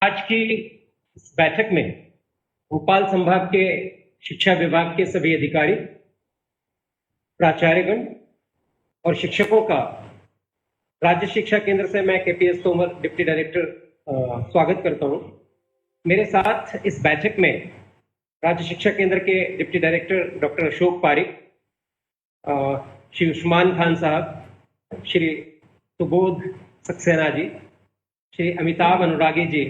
आज की इस बैठक में भोपाल संभाग के शिक्षा विभाग के सभी अधिकारी, प्राचार्यगण और शिक्षकों का राज्य शिक्षा केंद्र से मैं केपीएस तोमर, डिप्टी डायरेक्टर, स्वागत करता हूं। मेरे साथ इस बैठक में राज्य शिक्षा केंद्र के deputy director doctor Ashok Pareek, Shri Usman Khan साहब, श्री सुबोध सक्सेना जी, श्री अमिताभ अनुरागी जी,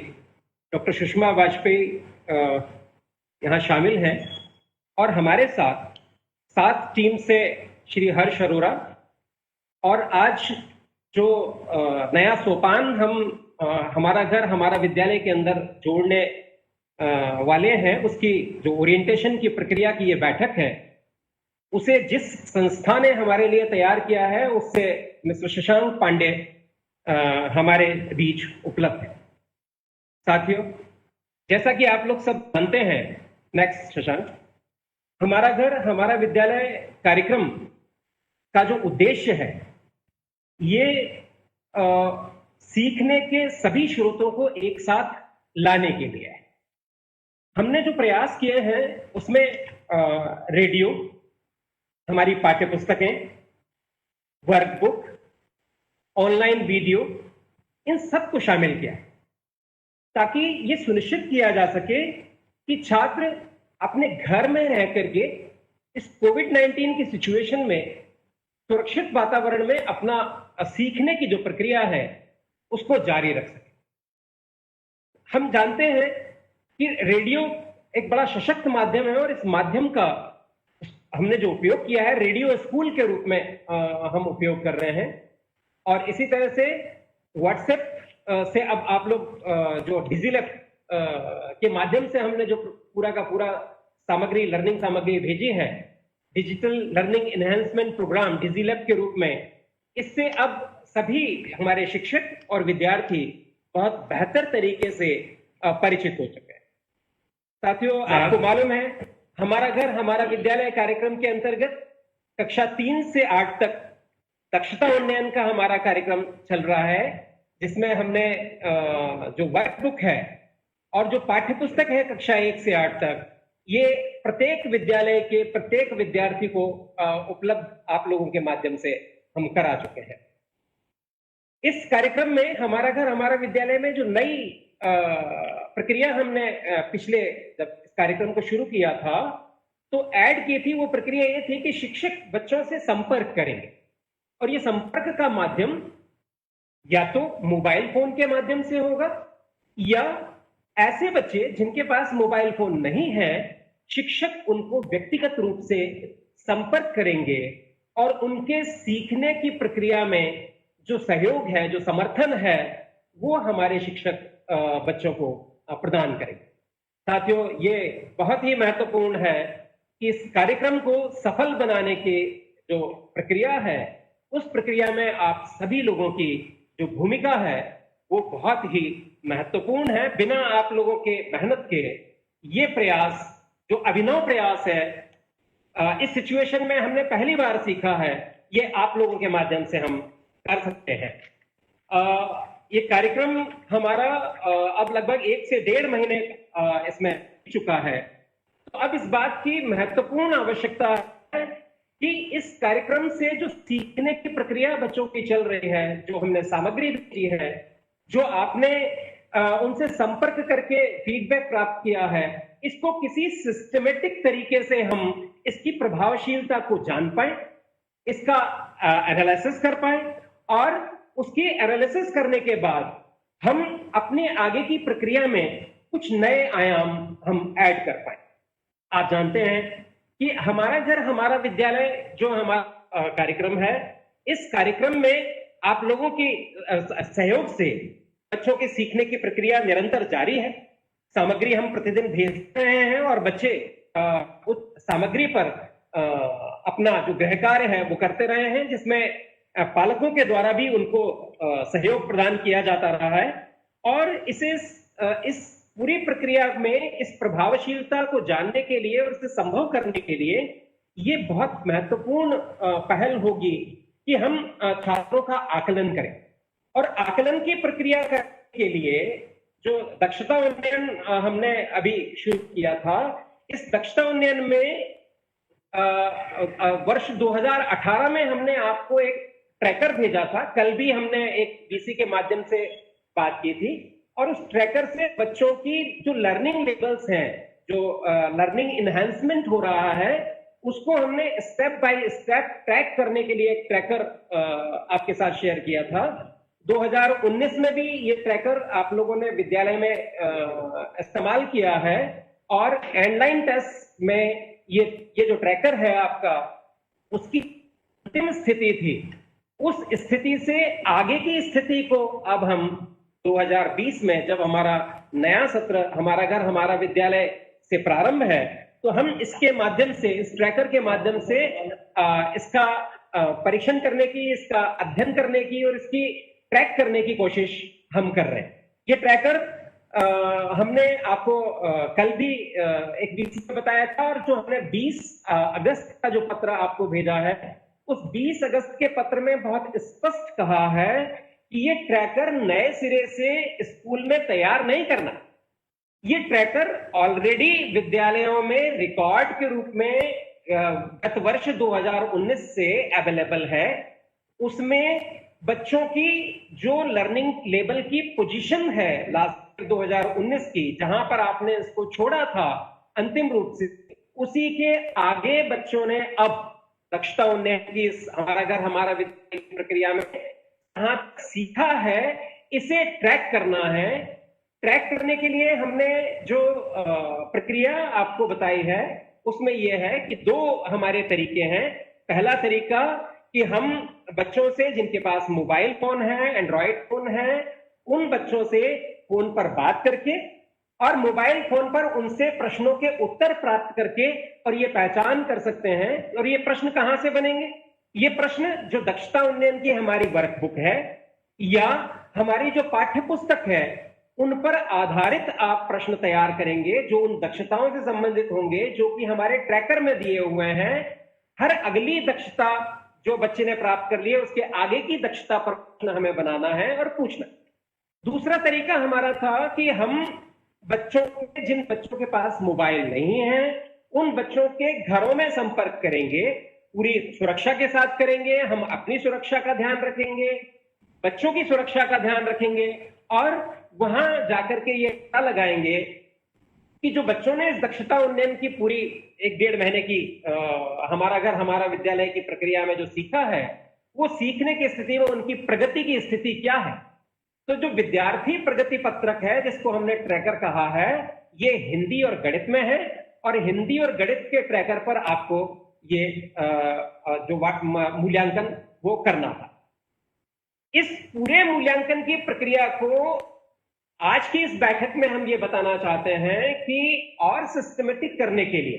डॉक्टर सुषमा वाजपेयी यहाँ शामिल हैं और हमारे साथ टीम से श्री हर्ष अरोरा। और आज जो नया सोपान हम हमारा घर हमारा विद्यालय के अंदर जोड़ने वाले हैं, उसकी जो ओरिएंटेशन की प्रक्रिया की ये बैठक है, उसे जिस संस्था ने हमारे लिए तैयार किया है उससे मिस्टर शशांक पांडे हमारे बीच उपलब्ध है। साथियों, जैसा कि आप लोग सब जानते हैं, नेक्स्ट शशांक, हमारा घर हमारा विद्यालय कार्यक्रम का जो उद्देश्य है ये सीखने के सभी स्रोतों को एक साथ लाने के लिए है। हमने जो प्रयास किए हैं उसमें रेडियो, हमारी पाठ्य पुस्तकें, वर्कबुक, ऑनलाइन वीडियो, इन सब को शामिल किया है ताकि ये सुनिश्चित किया जा सके कि छात्र अपने घर में रह करके इस कोविड-19 की सिचुएशन में सुरक्षित वातावरण में अपना सीखने की जो प्रक्रिया है उसको जारी रख सके। हम जानते हैं कि रेडियो एक बड़ा सशक्त माध्यम है और इस माध्यम का हमने जो उपयोग किया है रेडियो स्कूल के रूप में हम उपयोग कर रहे हैं। और इसी तरह से व्हाट्सएप से अब आप लोग जो डिजिलैब के माध्यम से हमने जो पूरा का पूरा सामग्री, लर्निंग सामग्री भेजी है, डिजिटल लर्निंग एनहांसमेंट प्रोग्राम डिजिलैब के रूप में, इससे अब सभी हमारे शिक्षक और विद्यार्थी बहुत बेहतर तरीके से परिचित हो चुके हैं। साथियों, आपको मालूम है हमारा घर हमारा विद्यालय कार्यक्रम के अंतर्गत कक्षा 3 से 8 तक दक्षता उन्नयन का हमारा कार्यक्रम चल रहा है, जिसमें हमने जो वर्कबुक है और जो पाठ्य पुस्तक है कक्षा 1 से 8 तक, ये प्रत्येक विद्यालय के प्रत्येक विद्यार्थी को उपलब्ध आप लोगों के माध्यम से हम करा चुके हैं। इस कार्यक्रम में हमारा घर हमारा विद्यालय में जो नई प्रक्रिया हमने पिछले जब इस कार्यक्रम को शुरू किया था तो ऐड की थी, वो प्रक्रिया ये थी कि शिक्षक बच्चों से संपर्क करेंगे और ये संपर्क का माध्यम या तो मोबाइल फोन के माध्यम से होगा या ऐसे बच्चे जिनके पास मोबाइल फोन नहीं है, शिक्षक उनको व्यक्तिगत रूप से संपर्क करेंगे और उनके सीखने की प्रक्रिया में जो सहयोग है, जो समर्थन है, वो हमारे शिक्षक बच्चों को प्रदान करेंगे। साथियों, ये बहुत ही महत्वपूर्ण है कि इस कार्यक्रम को सफल बनाने की जो प्रक्रिया है, उस प्रक्रिया में आप सभी लोगों की जो भूमिका है वो बहुत ही महत्वपूर्ण है। बिना आप लोगों के मेहनत के ये प्रयास, जो अभिनव प्रयास है, इस सिचुएशन में हमने पहली बार सीखा है, ये आप लोगों के माध्यम से हम कर सकते हैं। ये कार्यक्रम हमारा अब लगभग 1 से 1.5 महीने इसमें चुका है। तो अब इस बात की महत्वपूर्ण आवश्यकता है कि इस कार्यक्रम से जो सीखने की प्रक्रिया बच्चों की चल रही है, जो हमने सामग्री भेजी है, जो आपने उनसे संपर्क करके फीडबैक प्राप्त किया है, इसको किसी सिस्टमेटिक तरीके से हम इसकी प्रभावशीलता को जान पाए, इसका एनालिसिस कर पाए और उसकी एनालिसिस करने के बाद हम अपने आगे की प्रक्रिया में कुछ नए आयाम हम ऐड कर पाए। आप जानते हैं कि हमारा घर हमारा विद्यालय जो हमारा कार्यक्रम है, इस कार्यक्रम में आप लोगों की सहयोग से बच्चों के सीखने की प्रक्रिया निरंतर जारी है। सामग्री हम प्रतिदिन भेज रहे हैं और बच्चे उस सामग्री पर अपना जो गृह कार्य है वो करते रहे हैं, जिसमें पालकों के द्वारा भी उनको सहयोग प्रदान किया जाता रहा है। और इस पूरी प्रक्रिया में इस प्रभावशीलता को जानने के लिए और इसे संभव करने के लिए ये बहुत महत्वपूर्ण पहल होगी कि हम छात्रों का आकलन करें। और आकलन की प्रक्रिया करने के लिए जो दक्षता उन्नयन हमने अभी शुरू किया था, इस दक्षता उन्नयन में वर्ष 2018 में हमने आपको एक ट्रैकर भेजा था। कल भी हमने एक बीसी के माध्यम से बात की थी, और उस ट्रैकर से बच्चों की जो लर्निंग लेवल्स हैं, जो लर्निंग इनहेंसमेंट हो रहा है, उसको हमने स्टेप बाय स्टेप ट्रैक करने के लिए एक ट्रैकर आपके साथ शेयर किया था। 2019 में भी ये ट्रैकर आप लोगों ने विद्यालय में इस्तेमाल किया है, और ऑनलाइन टेस्ट में ये जो ट्रैकर है आपका, उसकी अंतिम स्थिति थी। उस स्थिति से आगे की स्थिति को अब हम 2020 में, जब हमारा नया सत्र हमारा घर हमारा विद्यालय से प्रारंभ है, तो हम इसके माध्यम से, इस ट्रैकर के माध्यम से इसका परीक्षण करने की, इसका अध्ययन करने की और इसकी ट्रैक करने की कोशिश हम कर रहे हैं। ये ट्रैकर हमने आपको कल भी एक बीसी में बताया था, और जो हमने 20 अगस्त का जो पत्र आपको भेजा है, उस 20 अगस्त के पत्र में बहुत स्पष्ट कहा है कि ये ट्रैकर नए सिरे से स्कूल में तैयार नहीं करना। ये ट्रैकर ऑलरेडी विद्यालयों में रिकॉर्ड के रूप में गत वर्ष 2019 से अवेलेबल है। उसमें बच्चों की जो लर्निंग लेवल की पोजीशन है लास्ट 2019 की, जहां पर आपने इसको छोड़ा था अंतिम रूप से, उसी के आगे बच्चों ने अब दक्षता उन्नयन की इस हमारा घर हमारा विद्यालय प्रक्रिया में जहां सीखा है, इसे ट्रैक करना है। ट्रैक करने के लिए हमने जो प्रक्रिया आपको बताई है, उसमें यह है कि 2 हमारे तरीके हैं। पहला तरीका कि हम बच्चों से जिनके पास मोबाइल फोन है, एंड्रॉयड फोन है, उन बच्चों से फोन पर बात करके और मोबाइल फोन पर उनसे प्रश्नों के उत्तर प्राप्त करके, और ये पहचान कर सकते हैं। और ये प्रश्न कहां से बनेंगे? ये प्रश्न जो दक्षता उन्नयन की हमारी वर्कबुक है या हमारी जो पाठ्य पुस्तक है, उन पर आधारित आप प्रश्न तैयार करेंगे, जो उन दक्षताओं से संबंधित होंगे जो कि हमारे ट्रैकर में दिए हुए हैं। हर अगली दक्षता जो बच्चे ने प्राप्त कर ली है, उसके आगे की दक्षता पर प्रश्न हमें बनाना है और पूछना। दूसरा तरीका हमारा था कि हम जिन बच्चों के पास मोबाइल नहीं है, उन बच्चों के घरों में संपर्क करेंगे, पूरी सुरक्षा के साथ करेंगे। हम अपनी सुरक्षा का ध्यान रखेंगे, बच्चों की सुरक्षा का ध्यान रखेंगे, और वहां जाकर के ये पता लगाएंगे कि जो बच्चों ने इस दक्षता उन्नयन की पूरी 1-1.5 महीने की हमारा घर हमारा विद्यालय की प्रक्रिया में जो सीखा है, वो सीखने की स्थिति में उनकी प्रगति की स्थिति क्या है। तो जो विद्यार्थी प्रगति पत्रक है, जिसको हमने ट्रैकर कहा है, ये हिंदी और गणित में है, और हिंदी और गणित के ट्रैकर पर आपको ये जो मूल्यांकन वो करना था। इस पूरे मूल्यांकन की प्रक्रिया को आज की इस बैठक में हम ये बताना चाहते हैं कि और सिस्टमेटिक करने के लिए,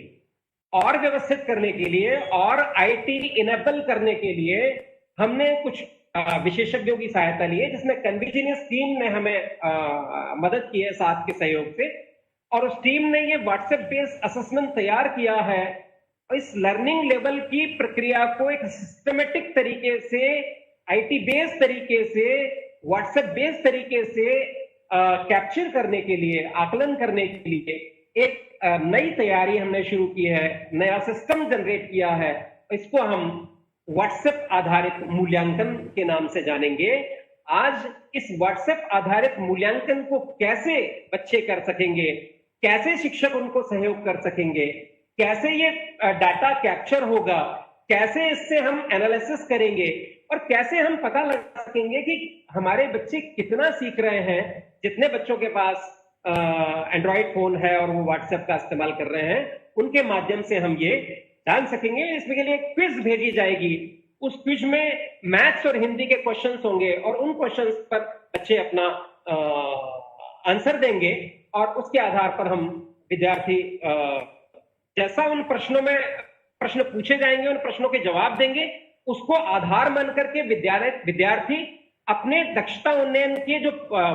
और व्यवस्थित करने के लिए, और आईटी इनेबल करने के लिए हमने कुछ विशेषज्ञों की सहायता ली है, जिसमें कन्वर्जेंस टीम ने हमें मदद की है साथ के सहयोग से। और उस टीम ने ये व्हाट्सएप बेस्ड असेसमेंट तैयार किया है, और इस लर्निंग लेवल की प्रक्रिया को एक सिस्टमेटिक तरीके से, आईटी बेस्ड तरीके से, व्हाट्सएप बेस्ड तरीके से कैप्चर करने के लिए, आकलन करने के लिए एक नई तैयारी हमने शुरू की है, नया सिस्टम जनरेट किया है। इसको हम व्हाट्सएप आधारित मूल्यांकन के नाम से जानेंगे। आज इस व्हाट्सएप आधारित मूल्यांकन को कैसे बच्चे कर सकेंगे, कैसे शिक्षक उनको सहयोग कर सकेंगे, कैसे ये डाटा कैप्चर होगा, कैसे इससे हम एनालिसिस करेंगे, और कैसे हम पता लगा सकेंगे कि हमारे बच्चे कितना सीख रहे हैं। जितने बच्चों के पास एंड्रॉयड फोन है और वो व्हाट्सएप का इस्तेमाल कर रहे हैं, उनके माध्यम से हम ये जान सकेंगे। इसमें के लिए क्विज भेजी जाएगी, उस क्विज में मैथ्स और हिंदी के क्वेश्चंस होंगे, और उन क्वेश्चंस पर बच्चे अपना आंसर देंगे, और उसके आधार पर हम विद्यार्थी जैसा उन प्रश्नों में प्रश्न पूछे जाएंगे, उन प्रश्नों के जवाब देंगे, उसको आधार मान करके विद्यार्थी अपने दक्षता उन्नयन की जो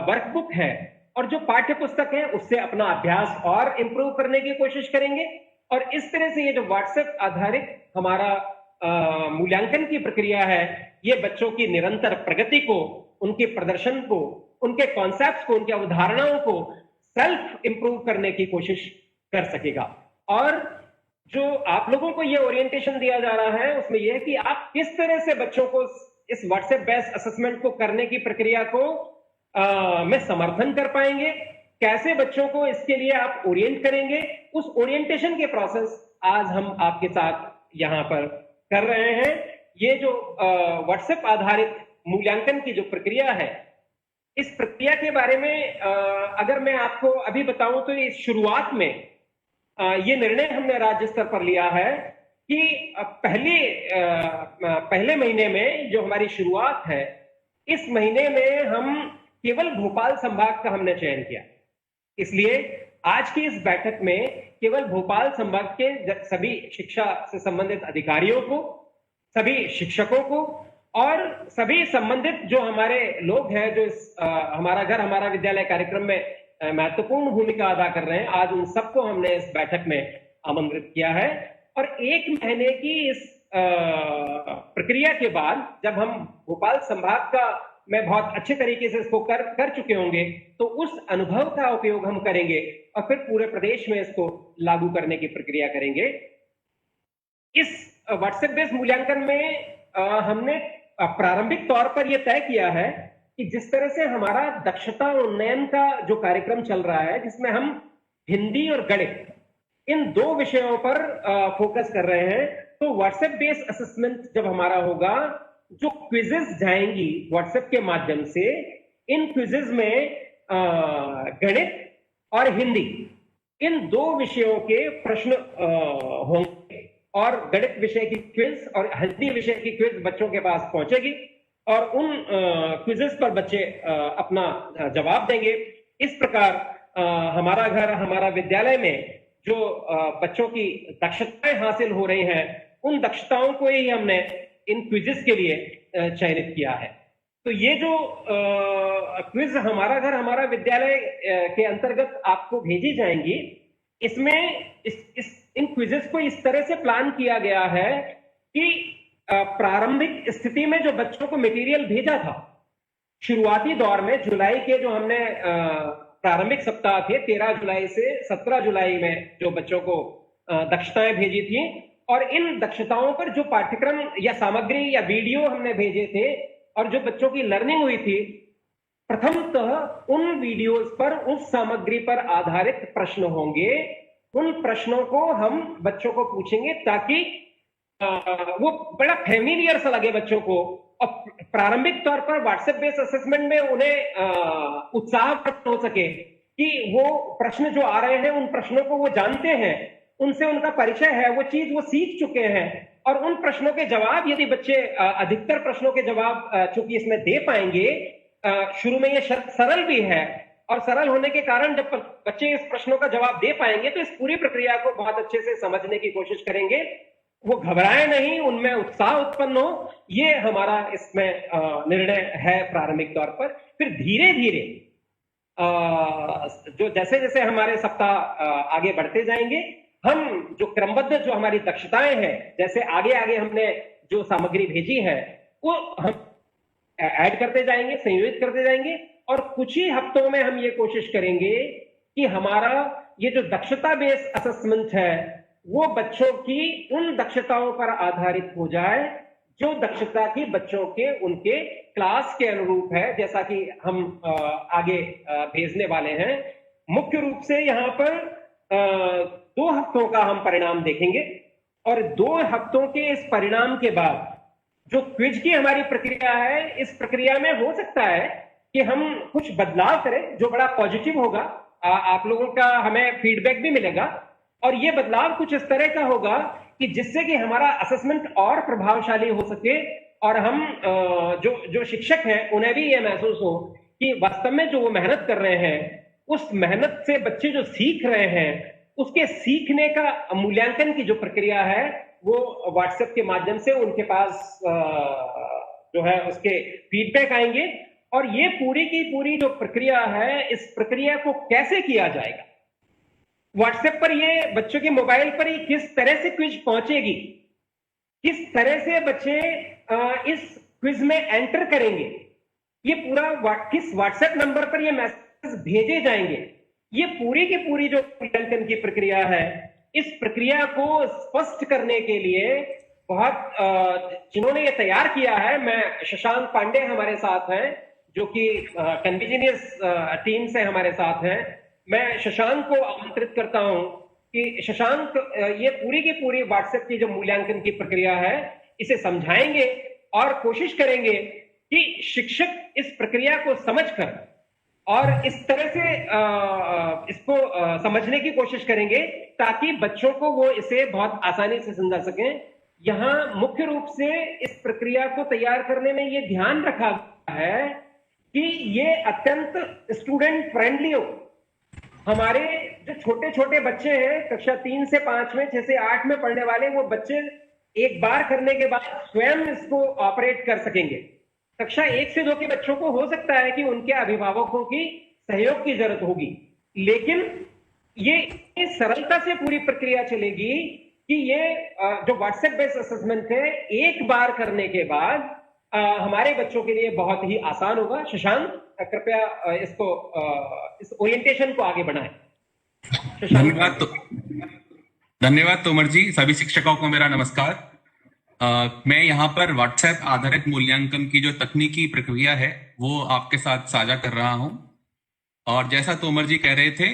वर्कबुक है और जो पाठ्य पुस्तक है, उससे अपना अभ्यास और इंप्रूव करने की कोशिश करेंगे। और इस तरह से ये जो व्हाट्सएप आधारित हमारा मूल्यांकन की प्रक्रिया है, ये बच्चों की निरंतर प्रगति को, उनके प्रदर्शन को उनके कॉन्सेप्ट्स को, उनकी अवधारणाओं को सेल्फ इंप्रूव करने की कोशिश कर सकेगा। और जो आप लोगों को ये ओरिएंटेशन दिया जा रहा है उसमें यह है कि आप किस तरह से बच्चों को इस व्हाट्सएप बेस्ड असेसमेंट को करने की प्रक्रिया को में समर्थन कर पाएंगे, कैसे बच्चों को इसके लिए आप ओरिएंट करेंगे, उस ओरिएंटेशन के प्रोसेस आज हम आपके साथ यहां पर कर रहे हैं। ये जो व्हाट्सएप आधारित मूल्यांकन की जो प्रक्रिया है, इस प्रक्रिया के बारे में अगर मैं आपको अभी बताऊं तो इस शुरुआत में ये निर्णय हमने राज्य स्तर पर लिया है कि पहले महीने में जो हमारी शुरुआत है, इस महीने में हम केवल भोपाल संभाग का हमने चयन किया। इसलिए आज की इस बैठक में केवल भोपाल संभाग के सभी शिक्षा से संबंधित अधिकारियों को, सभी शिक्षकों को और सभी संबंधित जो हमारे लोग हैं जो इस हमारा घर हमारा विद्यालय कार्यक्रम में महत्वपूर्ण भूमिका अदा कर रहे हैं, आज उन सबको हमने इस बैठक में आमंत्रित किया है। और एक महीने की इस प्रक्रिया के बाद जब हम भोपाल संभाग का में बहुत अच्छे तरीके से इसको कर चुके होंगे, तो उस अनुभव का उपयोग हम करेंगे और फिर पूरे प्रदेश में इसको लागू करने की प्रक्रिया करेंगे। इस व्हाट्सएप बेस्ड मूल्यांकन में हमने प्रारंभिक तौर पर यह तय किया है कि जिस तरह से हमारा दक्षता उन्नयन का जो कार्यक्रम चल रहा है, जिसमें हम हिंदी और गणित इन दो विषयों पर फोकस कर रहे हैं, तो व्हाट्सएप बेस्ड असेसमेंट जब हमारा होगा, जो क्विजेस जाएंगी व्हाट्सएप के माध्यम से, इन क्विजेस में गणित और हिंदी इन दो विषयों के प्रश्न होंगे और गणित विषय की क्विज और हिंदी विषय की क्विज बच्चों के पास पहुंचेगी और उन क्विजेस पर बच्चे अपना जवाब देंगे। इस प्रकार हमारा घर हमारा विद्यालय में जो बच्चों की दक्षताएं हासिल हो रही हैं, उन दक्षताओं को ही हमने इन क्विजेस के लिए चयनित किया है। तो ये जो क्विज हमारा घर हमारा विद्यालय के अंतर्गत आपको भेजी जाएंगी, इसमें इन क्विजेस को इस तरह से प्लान किया गया है कि प्रारंभिक स्थिति में जो बच्चों को मटेरियल भेजा था, शुरुआती दौर में जुलाई के जो हमने प्रारंभिक सप्ताह थे 13 जुलाई से 17 जुलाई में जो बच्चों को दक्षताएं भेजी थी, और इन दक्षताओं पर जो पाठ्यक्रम या सामग्री या वीडियो हमने भेजे थे और जो बच्चों की लर्निंग हुई थी, प्रथमतः उन वीडियोस पर, उस सामग्री पर आधारित प्रश्न होंगे। उन प्रश्नों को हम बच्चों को पूछेंगे ताकि वो बड़ा फेमिलियर सा लगे बच्चों को, और प्रारंभिक तौर पर व्हाट्सएप बेस्ड असेसमेंट में उन्हें उत्साह प्राप्त हो सके कि वो प्रश्न जो आ रहे हैं उन प्रश्नों को वो जानते हैं, उनसे उनका परिचय है, वो चीज वो सीख चुके हैं, और उन प्रश्नों के जवाब यदि बच्चे अधिकतर प्रश्नों के जवाब चूंकि इसमें दे पाएंगे, शुरू में ये सरल भी है, और सरल होने के कारण जब बच्चे इस प्रश्नों का जवाब दे पाएंगे तो इस पूरी प्रक्रिया को बहुत अच्छे से समझने की कोशिश करेंगे, वो घबराए नहीं, उनमें उत्साह उत्पन्न हो। ये हमारा इसमें निर्णय है प्रारंभिक तौर पर। फिर धीरे धीरे जो जैसे जैसे हमारे सप्ताह आगे बढ़ते जाएंगे, हम जो क्रमबद्ध जो हमारी दक्षताएं हैं, जैसे आगे आगे हमने जो सामग्री भेजी है वो हम ऐड करते जाएंगे, संयोजित करते जाएंगे, और कुछ ही हफ्तों में हम ये कोशिश करेंगे कि हमारा ये जो दक्षता बेस्ड असेसमेंट है वो बच्चों की उन दक्षताओं पर आधारित हो जाए जो दक्षता की बच्चों के उनके क्लास के अनुरूप है, जैसा कि हम आगे भेजने वाले हैं। मुख्य रूप से यहाँ पर 2 हफ्तों का हम परिणाम देखेंगे, और 2 हफ्तों के इस परिणाम के बाद जो क्विज की हमारी प्रक्रिया है, इस प्रक्रिया में हो सकता है कि हम कुछ बदलाव करें जो बड़ा पॉजिटिव होगा। आप लोगों का हमें फीडबैक भी मिलेगा, और ये बदलाव कुछ इस तरह का होगा कि जिससे कि हमारा असेसमेंट और प्रभावशाली हो सके, और हम जो शिक्षक हैं उन्हें भी ये महसूस हो कि वास्तव में जो वो मेहनत कर रहे हैं, उस मेहनत से बच्चे जो सीख रहे हैं, उसके सीखने का मूल्यांकन की जो प्रक्रिया है वो व्हाट्सएप के माध्यम से उनके पास जो है उसके फीडबैक आएंगे। और ये पूरी की पूरी जो प्रक्रिया है, इस प्रक्रिया को कैसे किया जाएगा, व्हाट्सएप पर ये बच्चों के मोबाइल पर ही किस तरह से क्विज पहुंचेगी, किस तरह से बच्चे इस क्विज में एंटर करेंगे, ये पूरा किस व्हाट्सएप नंबर पर ये मैसेज भेजे जाएंगे, ये पूरी की पूरी जो मूल्यांकन की प्रक्रिया है, इस प्रक्रिया को स्पष्ट करने के लिए बहुत जिन्होंने ये तैयार किया है, मैं शशांक पांडे हमारे साथ हैं जो कि कन्वीजिनियस टीम से हमारे साथ हैं। मैं शशांक को आमंत्रित करता हूं कि शशांक ये पूरी की पूरी व्हाट्सएप की जो मूल्यांकन की प्रक्रिया है इसे समझाएंगे और कोशिश करेंगे कि शिक्षक इस प्रक्रिया को समझकर और इस तरह से इसको समझने की कोशिश करेंगे ताकि बच्चों को वो इसे बहुत आसानी से समझा सकें। यहां मुख्य रूप से इस प्रक्रिया को तैयार करने में ये ध्यान रखा गया है कि ये अत्यंत स्टूडेंट फ्रेंडली हो। हमारे जो छोटे छोटे बच्चे हैं, कक्षा 3 से 5 में, 6 से 8 में पढ़ने वाले, वो बच्चे एक बार करने के बाद स्वयं इसको ऑपरेट कर सकेंगे। कक्षा 1 से 2 के बच्चों को हो सकता है कि उनके अभिभावकों की सहयोग की जरूरत होगी, लेकिन ये सरलता से पूरी प्रक्रिया चलेगी कि ये जो व्हाट्सएप बेस्ड असेसमेंट है, एक बार करने के बाद हमारे बच्चों के लिए बहुत ही आसान होगा। शशांक, कृपया इसको इस ओरिएंटेशन को आगे बढ़ाएं। धन्यवाद तोमर जी। सभी शिक्षकों को मेरा नमस्कार। मैं यहाँ पर व्हाट्सएप आधारित मूल्यांकन की जो तकनीकी प्रक्रिया है वो आपके साथ साझा कर रहा हूँ। और जैसा तोमर जी कह रहे थे,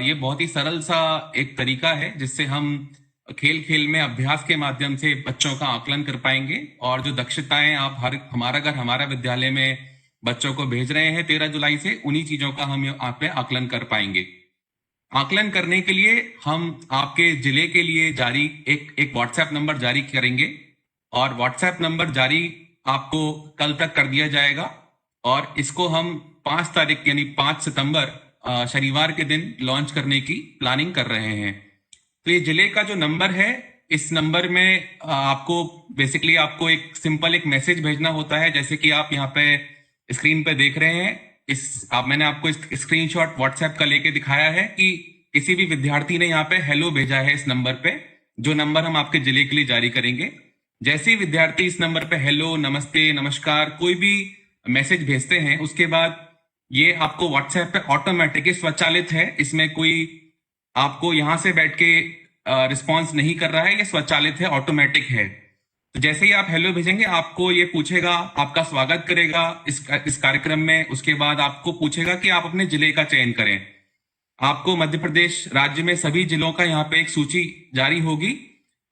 ये बहुत ही सरल सा एक तरीका है जिससे हम खेल खेल में अभ्यास के माध्यम से बच्चों का आकलन कर पाएंगे। और जो दक्षताएं आप हमारा घर हमारा विद्यालय में बच्चों को भेज रहे हैं 13 जुलाई से, उन्हीं चीजों का हम आप पे आकलन कर पाएंगे। आकलन करने के लिए हम आपके जिले के लिए जारी एक व्हाट्सएप नंबर जारी करेंगे और व्हाट्सएप नंबर जारी आपको कल तक कर दिया जाएगा। और इसको हम 5 तारीख यानी 5 सितंबर शनिवार के दिन लॉन्च करने की प्लानिंग कर रहे हैं। तो ये जिले का जो नंबर है, इस नंबर में आपको बेसिकली आपको एक सिंपल एक मैसेज भेजना होता है, जैसे कि आप यहाँ पे स्क्रीन पे देख रहे हैं। मैंने आपको स्क्रीनशॉट व्हाट्सएप का लेके दिखाया है कि किसी भी विद्यार्थी ने यहाँ पे हेलो भेजा है इस नंबर पे, जो नंबर हम आपके जिले के लिए जारी करेंगे। जैसे ही विद्यार्थी इस नंबर पे हेलो, नमस्ते, नमस्कार कोई भी मैसेज भेजते हैं, उसके बाद ये आपको व्हाट्सएप पे ऑटोमेटिक स्वचालित है, इसमें कोई आपको यहां से बैठ के रिस्पॉन्स नहीं कर रहा है, ये स्वचालित है, ऑटोमेटिक है। तो जैसे ही आप हेलो भेजेंगे, आपको ये पूछेगा, आपका स्वागत करेगा इस कार्यक्रम में। उसके बाद आपको पूछेगा कि आप अपने जिले का चयन करें। आपको मध्य प्रदेश राज्य में सभी जिलों का यहाँ पे एक सूची जारी होगी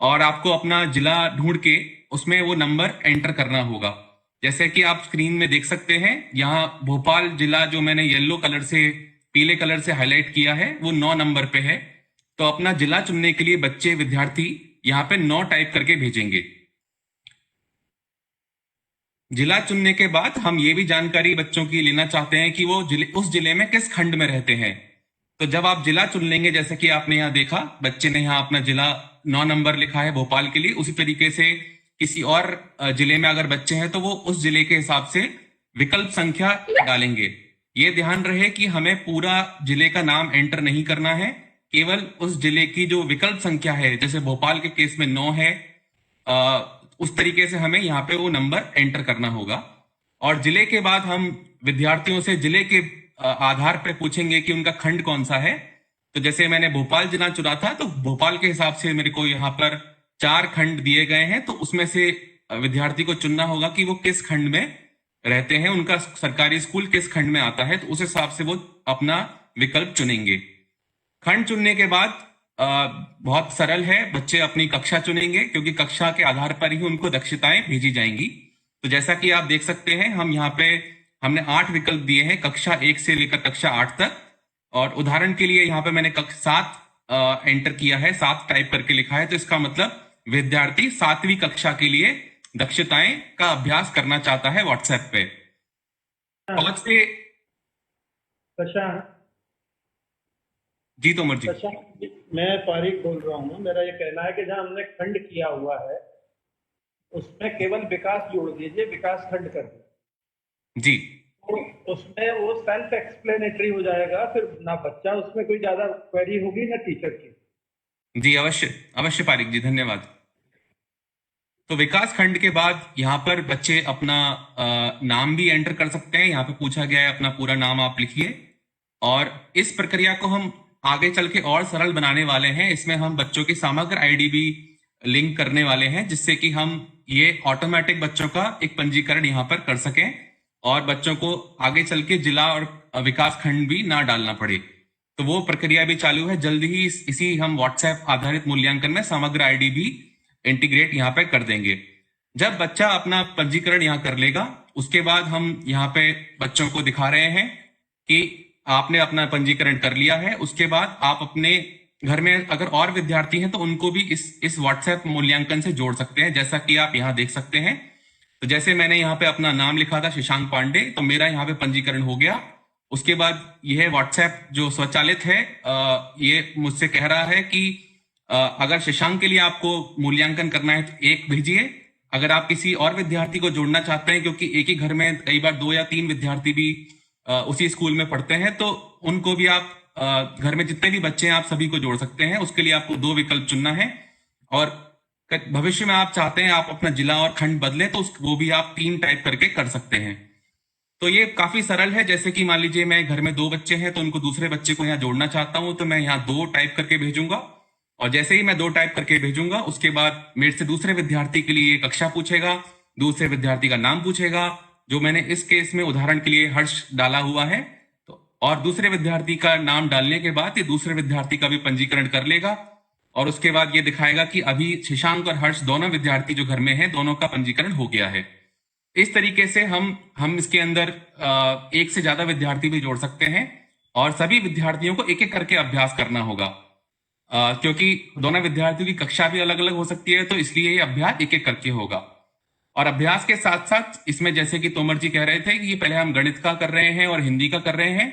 और आपको अपना जिला ढूंढ के उसमें वो नंबर एंटर करना होगा। जैसे कि आप स्क्रीन में देख सकते हैं, यहाँ भोपाल जिला जो मैंने येलो कलर से, पीले कलर से हाईलाइट किया है, वो 9 नंबर पे है। तो अपना जिला चुनने के लिए बच्चे, विद्यार्थी यहाँ पे 9 टाइप करके भेजेंगे। जिला चुनने के बाद हम ये भी जानकारी बच्चों की लेना चाहते हैं कि वो उस जिले में किस खंड में रहते हैं। तो जब आप जिला चुन लेंगे, जैसे कि आपने यहाँ देखा, बच्चे ने यहाँ अपना जिला 9 नंबर लिखा है भोपाल के लिए, उसी तरीके से किसी और जिले में अगर बच्चे हैं तो वो उस जिले के हिसाब से विकल्प संख्या डालेंगे। ये ध्यान रहे कि हमें पूरा जिले का नाम एंटर नहीं करना है, केवल उस जिले की जो विकल्प संख्या है, जैसे भोपाल के केस में 9 है, उस तरीके से हमें यहाँ पे वो नंबर एंटर करना होगा। और जिले के बाद हम विद्यार्थियों से जिले के आधार पर पूछेंगे कि उनका खंड कौन सा है। तो जैसे मैंने भोपाल जिला चुना था, तो भोपाल के हिसाब से मेरे को यहाँ पर 4 खंड दिए गए हैं, तो उसमें से विद्यार्थी को चुनना होगा कि वो किस खंड में रहते हैं, उनका सरकारी स्कूल किस खंड में आता है, तो उस हिसाब से वो अपना विकल्प चुनेंगे। खंड चुनने के बाद बहुत सरल है, बच्चे अपनी कक्षा चुनेंगे, क्योंकि कक्षा के आधार पर ही उनको दक्षताएं भेजी जाएंगी। तो जैसा कि आप देख सकते हैं, हम यहाँ पे हमने 8 विकल्प दिए हैं, कक्षा 1 से लेकर कक्षा 8 तक। और उदाहरण के लिए यहाँ पे मैंने कक्षा 7 एंटर किया है, 7 टाइप करके लिखा है। तो इसका मतलब विद्यार्थी 7वीं कक्षा के लिए दक्षताएं का अभ्यास करना चाहता है व्हाट्सएप पे। 5 से जी तोमर जी। मैं पारिक बोल रहा हूँ। मेरा ये कहना है कि जहाँ हमने खंड किया हुआ है उसमें केवल विकास जोड़ दीजिए, विकास खंड कर दीजिए जी। तो उसमें वो सेल्फ एक्सप्लेनेटरी हो जाएगा, फिर ना बच्चा उसमें कोई ज्यादा क्वेरी होगी ना टीचर की। जी अवश्य अवश्य पारिक जी, धन्यवाद। तो विकास खंड के बाद यहाँ पर बच्चे अपना नाम भी एंटर कर सकते हैं। यहाँ पे पूछा गया है अपना पूरा नाम आप लिखिए, और इस प्रक्रिया को हम आगे चल के और सरल बनाने वाले हैं। इसमें हम बच्चों की समग्र आईडी भी लिंक करने वाले हैं, जिससे कि हम ये ऑटोमेटिक बच्चों का एक पंजीकरण यहाँ पर कर सकें और बच्चों को आगे चल के जिला और विकास खंड भी ना डालना पड़े। तो वो प्रक्रिया भी चालू है। जल्दी ही इसी हम व्हाट्सएप आधारित मूल्यांकन में समग्र आईडी भी इंटीग्रेट यहाँ पे कर देंगे। जब बच्चा अपना पंजीकरण यहाँ कर लेगा, उसके बाद हम यहाँ पे बच्चों को दिखा रहे हैं कि आपने अपना पंजीकरण कर लिया है। उसके बाद आप अपने घर में अगर और विद्यार्थी हैं तो उनको भी इस व्हाट्सएप मूल्यांकन से जोड़ सकते हैं, जैसा कि आप यहाँ देख सकते हैं। तो जैसे मैंने यहाँ पे अपना नाम लिखा था शशांक पांडे, तो मेरा यहाँ पे पंजीकरण हो गया। उसके बाद यह व्हाट्सएप जो स्वचालित है ये मुझसे कह रहा है कि अगर शशांक के लिए आपको मूल्यांकन करना है तो 1 भेजिए। अगर आप किसी और विद्यार्थी को जोड़ना चाहते हैं, क्योंकि एक ही घर में कई बार 2 या 3 विद्यार्थी भी उसी स्कूल में पढ़ते हैं, तो उनको भी आप घर में जितने भी बच्चे हैं आप सभी को जोड़ सकते हैं। उसके लिए आपको 2 विकल्प चुनना है, और भविष्य में आप चाहते हैं आप अपना जिला और खंड बदलें तो वो भी आप 3 टाइप करके कर सकते हैं। तो ये काफी सरल है। जैसे कि मान लीजिए मैं घर में 2 बच्चे हैं तो उनको दूसरे बच्चे को यहाँ जोड़ना चाहता हूं, तो मैं यहाँ 2 टाइप करके भेजूंगा, और जैसे ही मैं 2 टाइप करके भेजूंगा उसके बाद मेरे से दूसरे विद्यार्थी के लिए कक्षा पूछेगा, दूसरे विद्यार्थी का नाम पूछेगा, जो मैंने इस केस में उदाहरण के लिए हर्ष डाला हुआ है। तो और दूसरे विद्यार्थी का नाम डालने के बाद ये दूसरे विद्यार्थी का भी पंजीकरण कर लेगा, और उसके बाद ये दिखाएगा कि अभी शशांक और हर्ष दोनों विद्यार्थी जो घर में हैं दोनों का पंजीकरण हो गया है। इस तरीके से हम इसके अंदर 1 से ज्यादा विद्यार्थी भी जोड़ सकते हैं, और सभी विद्यार्थियों को एक एक करके अभ्यास करना होगा, क्योंकि दोनों विद्यार्थियों की कक्षा भी अलग अलग हो सकती है, तो इसलिए ये अभ्यास एक एक करके होगा। और अभ्यास के साथ साथ इसमें जैसे कि तोमर जी कह रहे थे कि ये पहले हम गणित का कर रहे हैं और हिंदी का कर रहे हैं,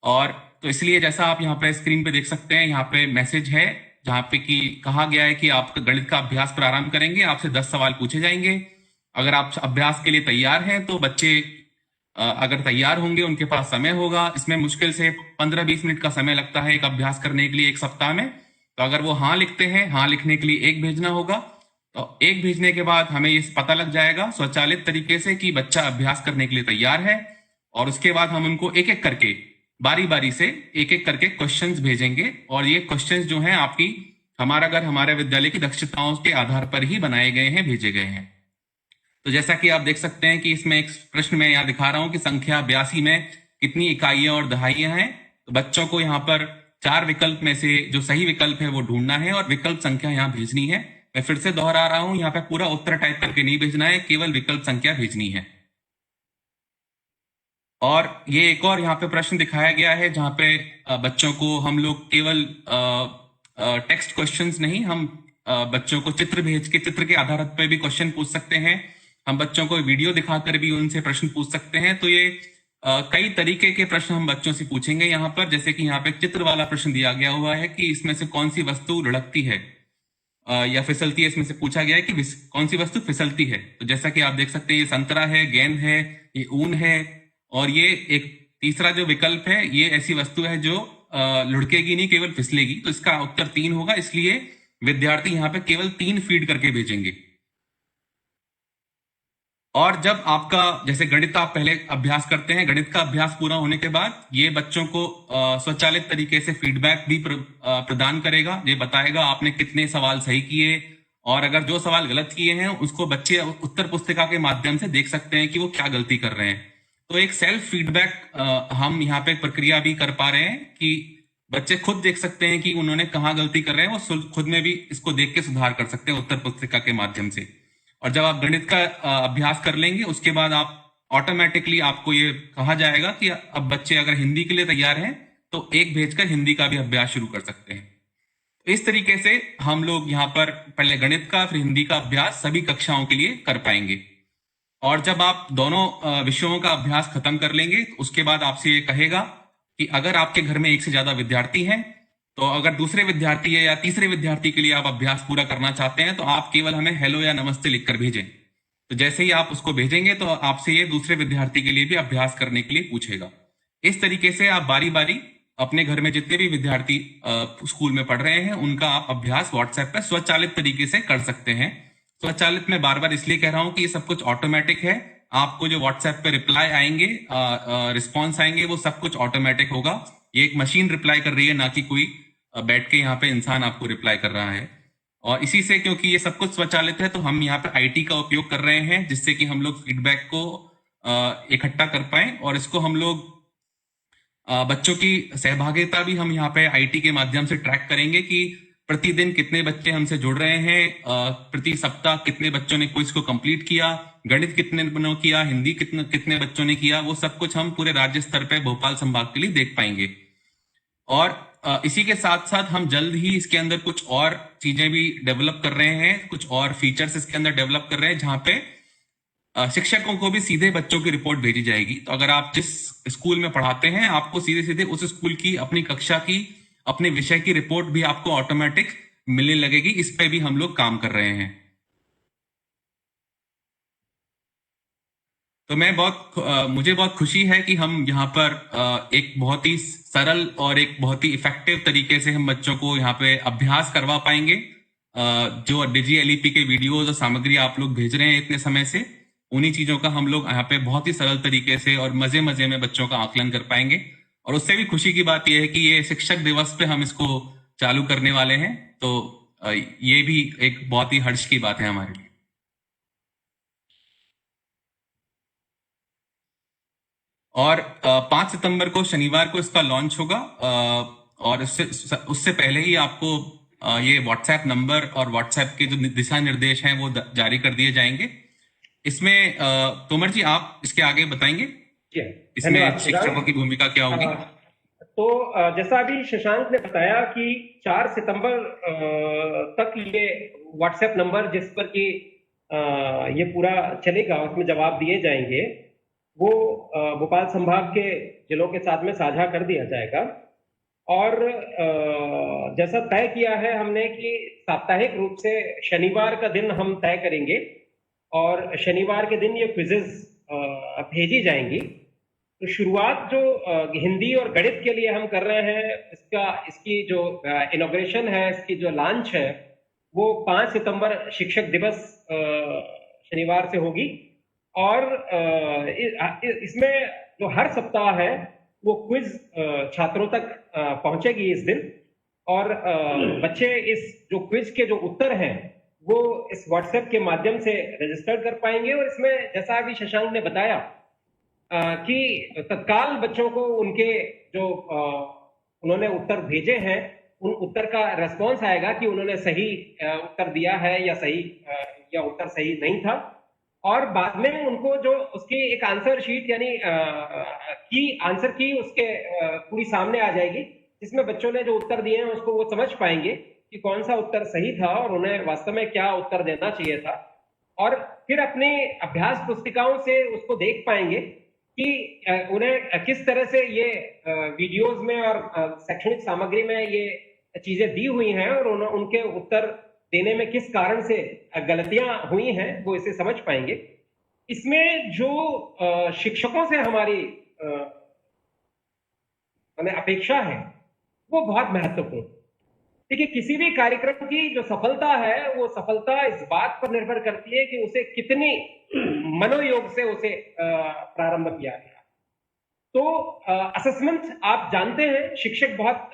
और तो इसलिए जैसा आप यहाँ पे स्क्रीन पे देख सकते हैं, यहाँ पे मैसेज है जहाँ पे कि कहा गया है कि आप गणित का अभ्यास प्रारंभ करेंगे, आपसे 10 सवाल पूछे जाएंगे। अगर आप अभ्यास के लिए तैयार हैं तो बच्चे अगर तैयार होंगे, उनके पास समय होगा। इसमें मुश्किल से 15-20 मिनट का समय लगता है एक अभ्यास करने के लिए 1 सप्ताह में। तो अगर वो हाँ लिखते हैं, हाँ लिखने के लिए 1 भेजना होगा, तो 1 भेजने के बाद हमें ये पता लग जाएगा स्वचालित तरीके से कि बच्चा अभ्यास करने के लिए तैयार है, और उसके बाद हम उनको एक एक करके बारी बारी से एक एक करके क्वेश्चंस भेजेंगे, और ये क्वेश्चंस जो हैं आपकी हमारा घर हमारे विद्यालय की दक्षताओं के आधार पर ही बनाए गए हैं, भेजे गए हैं। तो जैसा कि आप देख सकते हैं कि इसमें एक प्रश्न मैं यहाँ दिखा रहा हूं कि संख्या 82 में कितनी इकाइयां और दहाइयां हैं। तो बच्चों को यहाँ पर 4 विकल्प में से जो सही विकल्प है वो ढूंढना है और विकल्प संख्या यहाँ भेजनी है। मैं फिर से दोहरा रहा हूं, यहाँ पे पूरा उत्तर टाइप करके नहीं भेजना है, केवल विकल्प संख्या भेजनी है। और ये एक और यहाँ पे प्रश्न दिखाया गया है जहाँ पे बच्चों को हम लोग केवल टेक्स्ट क्वेश्चंस नहीं, हम बच्चों को चित्र भेज के चित्र के आधार पर भी क्वेश्चन पूछ सकते हैं। हम बच्चों को वीडियो दिखाकर भी उनसे प्रश्न पूछ सकते हैं। तो ये कई तरीके के प्रश्न हम बच्चों से पूछेंगे यहाँ पर। जैसे कि यहाँ पे चित्र वाला प्रश्न दिया गया हुआ है कि इसमें से कौन सी वस्तु लुढ़कती है या फिसलती है। इसमें से पूछा गया है कि कौन सी वस्तु फिसलती है। तो जैसा कि आप देख सकते हैं ये संतरा है, गेंद है, ये ऊन है, और ये एक तीसरा जो विकल्प है ये ऐसी वस्तु है जो लुढ़केगी नहीं, केवल फिसलेगी। तो इसका उत्तर 3 होगा, इसलिए विद्यार्थी यहाँ पे केवल 3 फीड करके भेजेंगे। और जब आपका जैसे गणित आप पहले अभ्यास करते हैं, गणित का अभ्यास पूरा होने के बाद ये बच्चों को स्वचालित तरीके से फीडबैक भी प्रदान करेगा। ये बताएगा आपने कितने सवाल सही किए, और अगर जो सवाल गलत किए हैं उसको बच्चे उत्तर पुस्तिका के माध्यम से देख सकते हैं कि वो क्या गलती कर रहे हैं। तो एक सेल्फ फीडबैक हम यहाँ पे प्रक्रिया भी कर पा रहे हैं कि बच्चे खुद देख सकते हैं कि उन्होंने कहाँ गलती कर रहे हैं, वो खुद में भी इसको देख के सुधार कर सकते हैं उत्तर पुस्तिका के माध्यम से। और जब आप गणित का अभ्यास कर लेंगे उसके बाद आप ऑटोमेटिकली आपको ये कहा जाएगा कि अब बच्चे अगर हिंदी के लिए तैयार हैं तो 1 भेजकर हिंदी का भी अभ्यास शुरू कर सकते हैं। इस तरीके से हम लोग यहाँ पर पहले गणित का फिर हिंदी का अभ्यास सभी कक्षाओं के लिए कर पाएंगे। और जब आप दोनों विषयों का अभ्यास खत्म कर लेंगे उसके बाद आपसे ये कहेगा कि अगर आपके घर में 1 से ज्यादा विद्यार्थी हैं तो अगर दूसरे विद्यार्थी या तीसरे विद्यार्थी के लिए आप अभ्यास पूरा करना चाहते हैं तो आप केवल हमें हेलो या नमस्ते लिखकर भेजें। तो जैसे ही आप उसको भेजेंगे तो आपसे ये दूसरे विद्यार्थी के लिए भी अभ्यास करने के लिए पूछेगा। इस तरीके से आप बारी बारी अपने घर में जितने भी विद्यार्थी स्कूल में पढ़ रहे हैं उनका आप अभ्यास व्हाट्सएप पर स्वचालित तरीके से कर सकते हैं। स्वचालित मैं बार बार इसलिए कह रहा हूं कि ये सब कुछ ऑटोमेटिक है। आपको जो व्हाट्सएप पे रिप्लाई आएंगे, रिस्पॉन्स आएंगे, वो सब कुछ ऑटोमेटिक होगा। ये एक मशीन रिप्लाई कर रही है, ना कि कोई बैठ के यहाँ पे इंसान आपको रिप्लाई कर रहा है। और इसी से, क्योंकि ये सब कुछ स्वचालित है, तो हम यहाँ पे आईटी का उपयोग कर रहे हैं, जिससे कि हम लोग फीडबैक को इकट्ठा कर पाए। और इसको हम लोग बच्चों की सहभागिता भी हम यहाँ पे आईटी के माध्यम से ट्रैक करेंगे कि प्रतिदिन कितने बच्चे हमसे जुड़ रहे हैं, प्रति सप्ताह कितने बच्चों ने क्विज को कंप्लीट किया, गणित कितने ने किया, हिंदी कितने कितने बच्चों ने किया। वो सब कुछ हम पूरे राज्य स्तर पे भोपाल संभाग के लिए देख पाएंगे। और इसी के साथ साथ हम जल्द ही इसके अंदर कुछ और चीजें भी डेवलप कर रहे हैं, कुछ और फीचर्स इसके अंदर डेवलप कर रहे हैं, जहां पे शिक्षकों को भी सीधे बच्चों की रिपोर्ट भेजी जाएगी। तो अगर आप जिस स्कूल में पढ़ाते हैं, आपको सीधे सीधे उस स्कूल की, अपनी कक्षा की, अपने विषय की रिपोर्ट भी आपको ऑटोमेटिक मिलने लगेगी। इस पे भी हम लोग काम कर रहे हैं। तो मुझे बहुत खुशी है कि हम यहाँ पर एक बहुत ही सरल और एक बहुत ही इफेक्टिव तरीके से हम बच्चों को यहाँ पे अभ्यास करवा पाएंगे। जो डिजी एलईपी के वीडियोज और सामग्री आप लोग भेज रहे हैं इतने समय से, उन्हीं चीजों का हम लोग यहाँ पे बहुत ही सरल तरीके से और मजे मजे में बच्चों का आकलन कर पाएंगे। और उससे भी खुशी की बात यह है कि ये शिक्षक दिवस पे हम इसको चालू करने वाले हैं। तो ये भी एक बहुत ही हर्ष की बात है हमारे लिए। और 5 सितंबर को शनिवार को इसका लॉन्च होगा। और उससे पहले ही आपको ये व्हाट्सएप नंबर और व्हाट्सएप के जो दिशा निर्देश हैं वो जारी कर दिए जाएंगे। इसमें तोमर जी आप इसके आगे बताएंगे, इसमें शिक्षकों की भूमिका क्या होगी? तो जैसा अभी शशांक ने बताया कि 4 सितंबर तक ये व्हाट्सएप नंबर जिस पर कि ये पूरा चलेगा, उसमें जवाब दिए जाएंगे, वो भोपाल संभाग के जिलों के साथ में साझा कर दिया जाएगा। और जैसा तय किया है हमने कि साप्ताहिक रूप से शनिवार का दिन हम तय करेंगे और शनिवार के दिन ये क्विजेज भेजी जाएंगी। तो शुरुआत जो हिंदी और गणित के लिए हम कर रहे हैं, इसकी जो इनॉग्रेशन है, इसकी जो लॉन्च है, वो 5 सितंबर शिक्षक दिवस शनिवार से होगी। और इसमें जो हर सप्ताह है वो क्विज छात्रों तक पहुंचेगी इस दिन। और बच्चे इस जो क्विज के जो उत्तर हैं वो इस व्हाट्सएप के माध्यम से रजिस्टर कर पाएंगे। और इसमें जैसा अभी शशांक ने बताया कि तत्काल बच्चों को उनके जो उन्होंने उत्तर भेजे हैं, उन उत्तर का रेस्पॉन्स आएगा कि उन्होंने सही उत्तर दिया है या उत्तर सही नहीं था। और बाद में उनको जो उसकी एक आंसर शीट यानी आंसर की उसके पूरी सामने आ जाएगी, जिसमें बच्चों ने जो उत्तर दिए हैं उसको वो समझ पाएंगे कि कौन सा उत्तर सही था और उन्हें वास्तव में क्या उत्तर देना चाहिए था। और फिर अपनी अभ्यास पुस्तिकाओं से उसको देख पाएंगे कि उन्हें किस तरह से ये वीडियोज में और शैक्षणिक सामग्री में ये चीजें दी हुई हैं और उनके उत्तर देने में किस कारण से गलतियां हुई हैं, वो इसे समझ पाएंगे। इसमें जो शिक्षकों से हमारी अपेक्षा है वो बहुत महत्वपूर्ण। देखिए, किसी भी कार्यक्रम की जो सफलता है, वो सफलता इस बात पर निर्भर करती है कि उसे कितनी मनोयोग से उसे प्रारंभ किया गया। तो असेसमेंट, आप जानते हैं, शिक्षक बहुत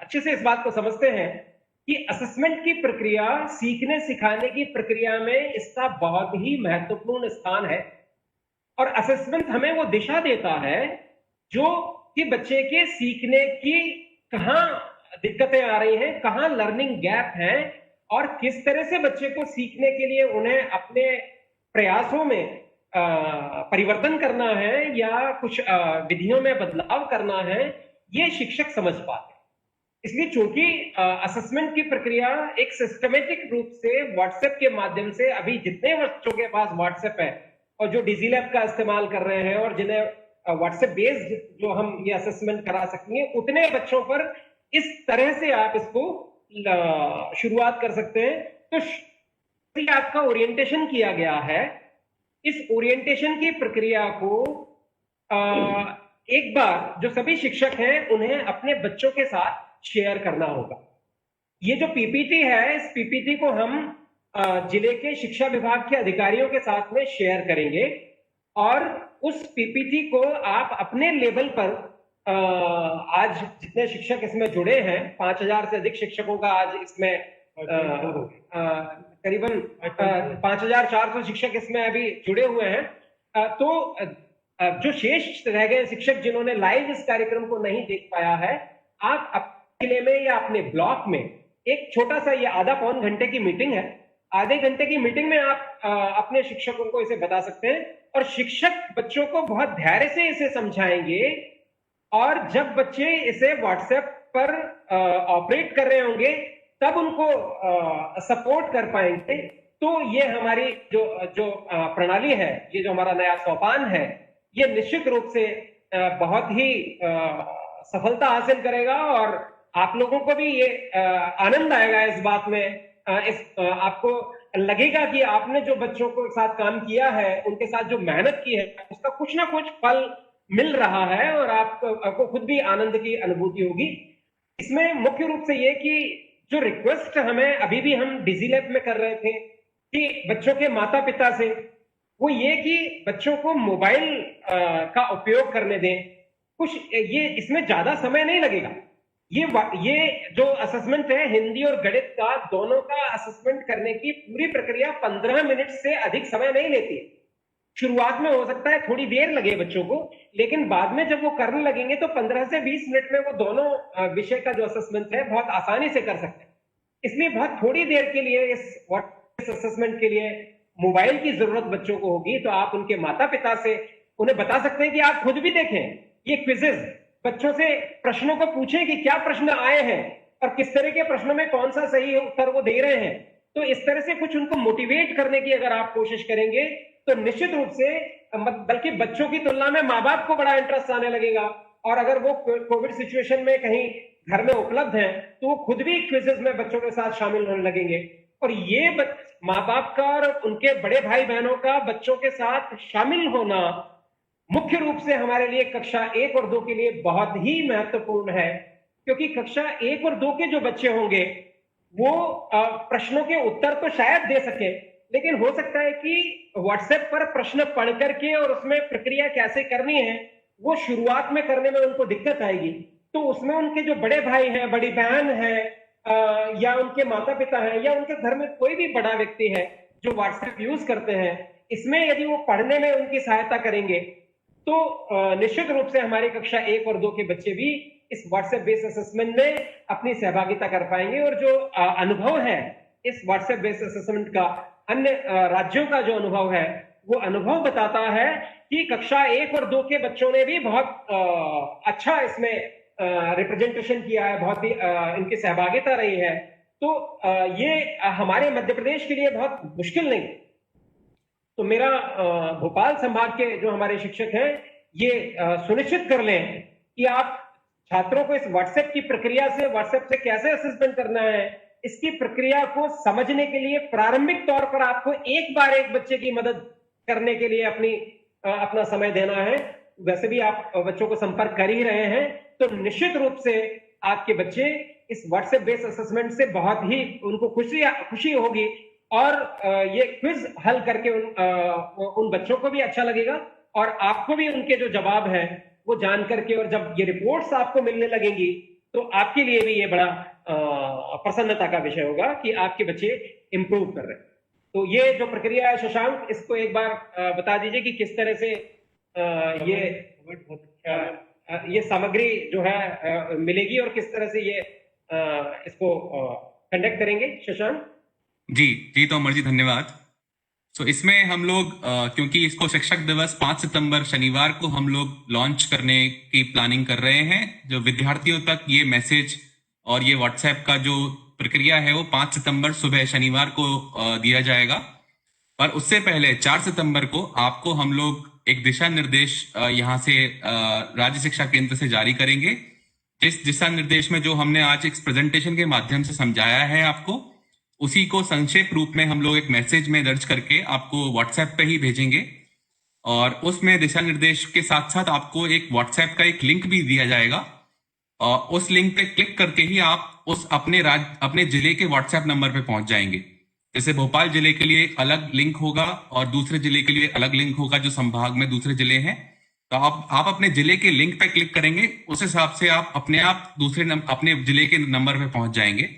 अच्छे से इस बात को समझते हैं कि असेसमेंट की प्रक्रिया, सीखने सिखाने की प्रक्रिया में इसका बहुत ही महत्वपूर्ण स्थान है। और असेसमेंट हमें वो दिशा देता है जो कि बच्चे के सीखने की कहाँ दिक्कतें आ रही हैं, कहाँ लर्निंग गैप है, और किस तरह से बच्चे को सीखने के लिए उन्हें अपने प्रयासों में परिवर्तन करना है या कुछ विधियों में बदलाव करना है, ये शिक्षक समझ पाते हैं। इसलिए चूंकि असेसमेंट की प्रक्रिया एक सिस्टमेटिक रूप से व्हाट्सएप के माध्यम से, अभी जितने बच्चों के पास व्हाट्सएप है और जो डिजीलैब का इस्तेमाल कर रहे हैं और जिन्हें व्हाट्सएप बेस्ड जो हम ये असेसमेंट करा सकेंगे, उतने बच्चों पर इस तरह से आप इसको शुरुआत कर सकते हैं। तो आपका ओरिएंटेशन किया गया है। इस ओरिएंटेशन की प्रक्रिया को एक बार जो सभी शिक्षक हैं उन्हें अपने बच्चों के साथ शेयर करना होगा। ये जो पीपीटी है, इस पीपीटी को हम जिले के शिक्षा विभाग के अधिकारियों के साथ में शेयर करेंगे और उस पीपीटी को आप अपने लेवल पर आज जितने शिक्षक इसमें जुड़े हैं, 5,000 से अधिक शिक्षकों का आज इसमें करीबन 5,400 शिक्षक इसमें अभी जुड़े हुए हैं। तो जो शेष रह गए शिक्षक जिन्होंने लाइव इस कार्यक्रम को नहीं देख पाया है, आप अपने जिले में या अपने ब्लॉक में एक छोटा सा, ये आधा पौन घंटे की मीटिंग है, आधे घंटे की मीटिंग में आप अपने शिक्षकों को इसे बता सकते हैं और शिक्षक बच्चों को बहुत धैर्य से इसे समझाएंगे और जब बच्चे इसे व्हाट्सएप पर ऑपरेट कर रहे होंगे तब उनको सपोर्ट कर पाएंगे। तो ये हमारी जो प्रणाली है, ये जो हमारा नया सोपान है, ये निश्चित रूप से बहुत ही सफलता हासिल करेगा और आप लोगों को भी ये आनंद आएगा इस बात में। आपको लगेगा कि आपने जो बच्चों के साथ काम किया है, उनके साथ जो मेहनत की है, उसका कुछ ना कुछ फल मिल रहा है और आपको खुद भी आनंद की अनुभूति होगी। इसमें मुख्य रूप से ये कि जो रिक्वेस्ट हमें अभी भी हम डिजीलैब में कर रहे थे कि बच्चों के माता पिता से, वो ये कि बच्चों को मोबाइल का उपयोग करने दें। कुछ ये इसमें ज्यादा समय नहीं लगेगा। ये जो असेसमेंट है हिंदी और गणित का, दोनों का असेसमेंट करने की पूरी प्रक्रिया 15 मिनट से अधिक समय नहीं लेती है। शुरुआत में हो सकता है थोड़ी देर लगे बच्चों को, लेकिन बाद में जब वो करने लगेंगे तो 15 से 20 मिनट में वो दोनों विषय का जो असेसमेंट है बहुत आसानी से कर सकते हैं। इसलिए बहुत थोड़ी देर के लिए इस असेसमेंट के लिए मोबाइल की जरूरत बच्चों को होगी, तो आप उनके माता पिता से उन्हें बता सकते हैं कि आप खुद भी देखें ये क्विजेज, बच्चों से प्रश्नों को पूछें कि क्या प्रश्न आए हैं और किस तरह के प्रश्नों में कौन सा सही उत्तर वो दे रहे हैं। तो इस तरह से कुछ उनको मोटिवेट करने की अगर आप कोशिश करेंगे तो निश्चित रूप से, बल्कि बच्चों की तुलना में माँ बाप को बड़ा इंटरेस्ट आने लगेगा और अगर वो कोविड सिचुएशन में कहीं घर में उपलब्ध हैं तो वो खुद भी क्विजेज में बच्चों के साथ शामिल होने लगेंगे। और ये माँ बाप का और उनके बड़े भाई बहनों का बच्चों के साथ शामिल होना मुख्य रूप से हमारे लिए कक्षा 1 और 2 के लिए बहुत ही महत्वपूर्ण है, क्योंकि कक्षा 1 और 2 के जो बच्चे होंगे वो प्रश्नों के उत्तर तो शायद दे सके, लेकिन हो सकता है कि व्हाट्सएप पर प्रश्न पढ़ करके और उसमें प्रक्रिया कैसे करनी है वो शुरुआत में करने में उनको दिक्कत आएगी। तो उसमें उनके जो बड़े भाई हैं, बड़ी बहन है, या उनके माता पिता हैं, या उनके घर में कोई भी बड़ा व्यक्ति है जो व्हाट्सएप यूज करते हैं, इसमें यदि वो पढ़ने में उनकी सहायता करेंगे तो निश्चित रूप से हमारी कक्षा 1 और 2 के बच्चे भी इस व्हाट्सएप बेस्ड असेसमेंट में अपनी सहभागिता कर पाएंगे। और जो अनुभव है इस व्हाट्सएप बेस्ड असेसमेंट का, अन्य राज्यों का जो अनुभव है, वो अनुभव बताता है कि कक्षा 1 और 2 के बच्चों ने भी बहुत अच्छा इसमें रिप्रेजेंटेशन किया है, बहुत ही इनकी सहभागिता रही है। तो ये हमारे मध्य प्रदेश के लिए बहुत मुश्किल नहीं। तो मेरा भोपाल संभाग के जो हमारे शिक्षक हैं ये सुनिश्चित कर लें कि आप छात्रों को इस व्हाट्सएप की प्रक्रिया से, व्हाट्सएप से कैसे असेसमेंट करना है, इसकी प्रक्रिया को समझने के लिए प्रारंभिक तौर पर आपको एक बार एक बच्चे की मदद करने के लिए अपना समय देना है। वैसे भी आप बच्चों को संपर्क कर ही रहे हैं, तो निश्चित रूप से आपके बच्चे इस व्हाट्सएप बेस्ड असेसमेंट से बहुत ही उनको खुशी होगी और ये क्विज हल करके उन बच्चों को भी अच्छा लगेगा और आपको भी उनके जो जवाब हैं वो जान करके, और जब ये रिपोर्ट्स आपको मिलने लगेंगी तो आपके लिए भी ये बड़ा प्रसन्नता का विषय होगा कि आपके बच्चे इंप्रूव कर रहे हैं। तो ये जो प्रक्रिया है शशांक, इसको एक बार बता दीजिए कि किस तरह से ये सामग्री जो है मिलेगी और किस तरह से ये इसको कंडक्ट करेंगे। शशांक जी तोमर जी, धन्यवाद। तो इसमें हम लोग क्योंकि इसको शिक्षक दिवस 5 सितंबर शनिवार को हम लोग लॉन्च करने की प्लानिंग कर रहे हैं, जो विद्यार्थियों तक ये मैसेज और ये व्हाट्सएप का जो प्रक्रिया है वो 5 सितंबर सुबह शनिवार को दिया जाएगा। पर उससे पहले 4 सितंबर को आपको हम लोग एक दिशा निर्देश यहाँ से राज्य शिक्षा केंद्र से जारी करेंगे। इस दिशा निर्देश में जो हमने आज एक प्रेजेंटेशन के माध्यम से समझाया है आपको, उसी को संक्षेप रूप में हम लोग एक मैसेज में दर्ज करके आपको व्हाट्सएप पे ही भेजेंगे और उसमें दिशा निर्देश के साथ साथ आपको एक व्हाट्सएप का एक लिंक भी दिया जाएगा और उस लिंक पे क्लिक करके ही आप उस अपने जिले के व्हाट्सएप नंबर पे पहुंच जाएंगे। जैसे भोपाल जिले के लिए अलग लिंक होगा और दूसरे जिले के लिए अलग लिंक होगा, जो संभाग में दूसरे जिले हैं। तो आप अपने जिले के लिंक पे क्लिक करेंगे, उस हिसाब से आप अपने आप अपने जिले के नंबर पे पहुंच जाएंगे।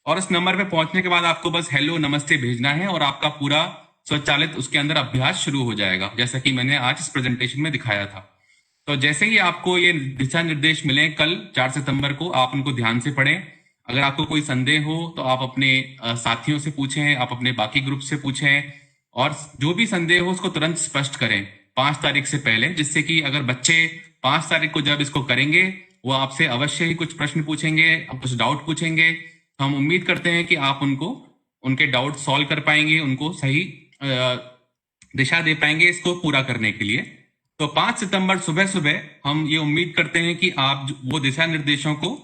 और उस नंबर पे पहुंचने के बाद आपको बस हेलो नमस्ते भेजना है और आपका पूरा स्वचालित उसके अंदर अभ्यास शुरू हो जाएगा, जैसा कि मैंने आज इस प्रेजेंटेशन में दिखाया था। तो जैसे ही आपको ये दिशा निर्देश मिले कल 4 सितंबर को, आप उनको ध्यान से पढ़ें। अगर आपको कोई संदेह हो तो आप अपने साथियों से पूछें, आप अपने बाकी ग्रुप से पूछें, और जो भी संदेह हो उसको तुरंत स्पष्ट करें 5 तारीख से पहले, जिससे कि अगर बच्चे 5 तारीख को जब इसको करेंगे वो आपसे अवश्य ही कुछ प्रश्न पूछेंगे, कुछ डाउट पूछेंगे। हम उम्मीद करते हैं कि आप उनको उनके डाउट सॉल्व कर पाएंगे, उनको सही दिशा दे पाएंगे इसको पूरा करने के लिए। तो 5 सितंबर सुबह सुबह हम ये उम्मीद करते हैं कि आप वो दिशा निर्देशों को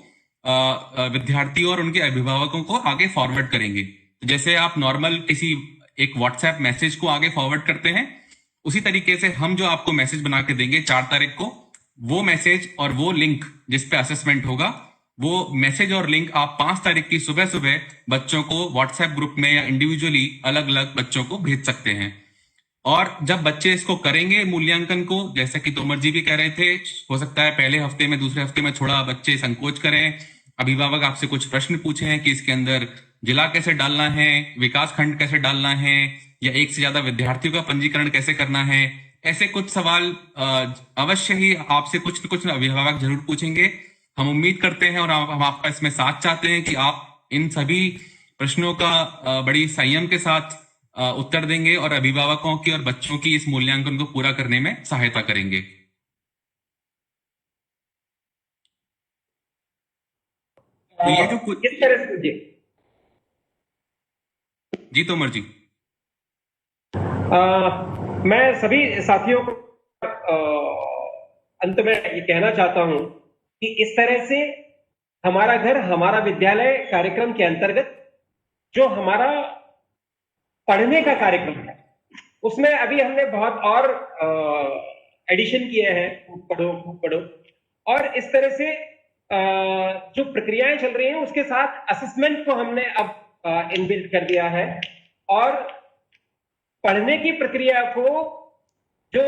विद्यार्थियों और उनके अभिभावकों को आगे फॉरवर्ड करेंगे। जैसे आप नॉर्मल किसी एक व्हाट्सएप मैसेज को आगे फॉरवर्ड करते हैं, उसी तरीके से हम जो आपको मैसेज बना के देंगे 4 तारीख को, वो मैसेज और वो लिंक जिस पे असेसमेंट होगा, वो मैसेज और लिंक आप 5 तारीख की सुबह सुबह बच्चों को व्हाट्सएप ग्रुप में या इंडिविजुअली अलग अलग बच्चों को भेज सकते हैं। और जब बच्चे इसको करेंगे मूल्यांकन को, जैसा कि तोमर जी भी कह रहे थे, हो सकता है पहले हफ्ते में दूसरे हफ्ते में थोड़ा बच्चे संकोच करें, अभिभावक आपसे कुछ प्रश्न पूछें कि इसके अंदर जिला कैसे डालना है, विकास खंड कैसे डालना है, या एक से ज्यादा विद्यार्थियों का पंजीकरण कैसे करना है। ऐसे कुछ सवाल अवश्य ही आपसे कुछ न कुछ अभिभावक जरूर पूछेंगे। हम उम्मीद करते हैं और हम आपका इसमें साथ चाहते हैं कि आप इन सभी प्रश्नों का बड़ी संयम के साथ उत्तर देंगे और अभिभावकों की और बच्चों की इस मूल्यांकन को पूरा करने में सहायता करेंगे। तो ये जो कुछ किस तरह से जी तोमर जी। मैं सभी साथियों को अंत में ये कहना चाहता हूं कि इस तरह से हमारा घर हमारा विद्यालय कार्यक्रम के अंतर्गत जो हमारा पढ़ने का कार्यक्रम है, उसमें अभी हमने बहुत और एडिशन किए हैं, खूब पढ़ो खूब पढ़ो, और इस तरह से जो प्रक्रियाएं चल रही हैं उसके साथ असेसमेंट को हमने अब इनबिल्ट कर दिया है। और पढ़ने की प्रक्रिया को जो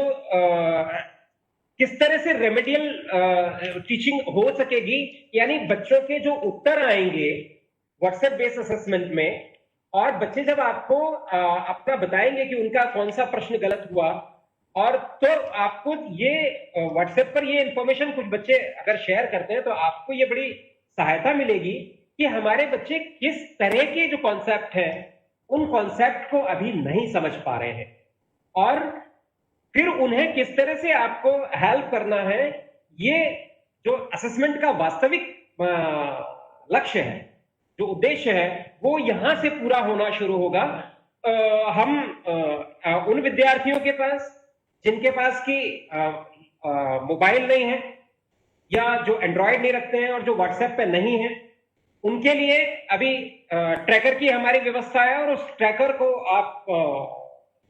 किस तरह से रेमेडियल टीचिंग हो सकेगी, यानी बच्चों के जो उत्तर आएंगे व्हाट्सएप बेस्ड असेसमेंट में, और बच्चे जब आपको अपना बताएंगे कि उनका कौन सा प्रश्न गलत हुआ, और तो आपको ये व्हाट्सएप पर ये इंफॉर्मेशन कुछ बच्चे अगर शेयर करते हैं तो आपको ये बड़ी सहायता मिलेगी कि हमारे बच्चे किस तरह के जो कॉन्सेप्ट हैं उन कॉन्सेप्ट को अभी नहीं समझ पा रहे हैं, और फिर उन्हें किस तरह से आपको हेल्प करना है। ये जो असेसमेंट का वास्तविक लक्ष्य है, जो उद्देश्य है, वो यहां से पूरा होना शुरू होगा। हम उन विद्यार्थियों के पास जिनके पास की मोबाइल नहीं है या जो एंड्रॉयड नहीं रखते हैं और जो व्हाट्सएप पे नहीं है, उनके लिए अभी ट्रैकर की हमारी व्यवस्था है, और उस ट्रैकर को आप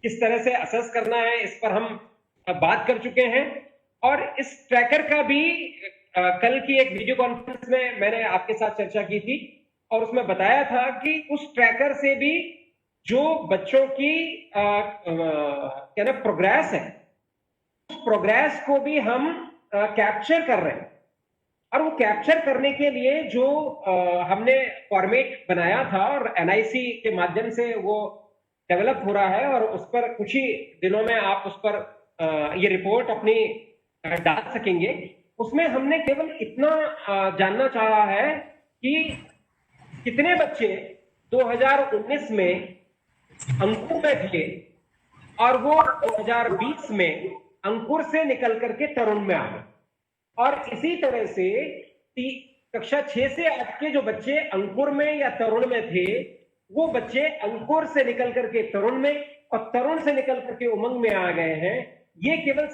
किस तरह से असेस करना है इस पर हम बात कर चुके हैं। और इस ट्रैकर का भी कल की एक वीडियो कॉन्फ्रेंस में मैंने आपके साथ चर्चा की थी, और उसमें बताया था कि उस ट्रैकर से भी जो बच्चों की क्या ना प्रोग्रेस है, उस प्रोग्रेस को भी हम कैप्चर कर रहे हैं। और वो कैप्चर करने के लिए जो हमने फॉर्मेट बनाया था और एनआईसी के माध्यम से वो डेवलप हो रहा है, और उस पर कुछ ही दिनों में आप उस पर ये रिपोर्ट अपनी डाल सकेंगे। उसमें हमने केवल इतना जानना चाहा है कि कितने बच्चे 2019 में अंकुर में थे और वो 2020 में अंकुर से निकल करके तरुण में आ गए। और इसी तरह से कक्षा 6 से 8 के जो बच्चे अंकुर में या तरुण में थे, वो बच्चे अंकुर से निकल करके तरुण में और तरुण से निकल करके उमंग में आ गए हैं। ये केवल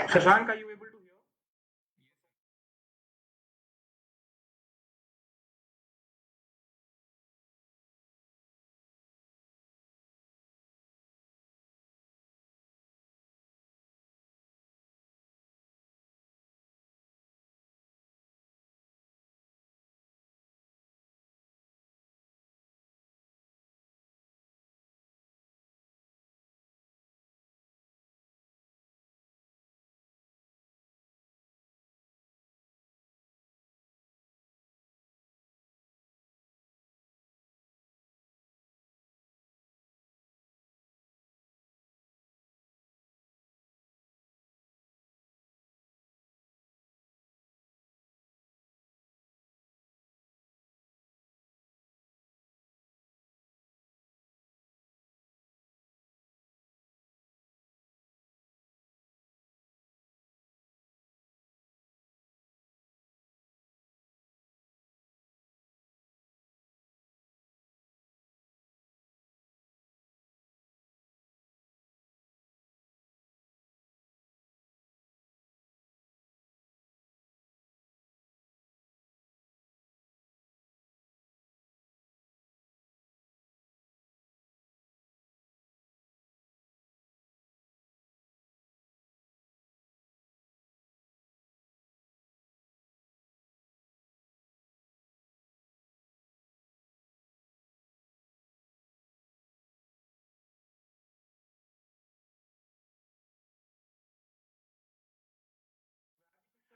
Shashank, are you able to hear?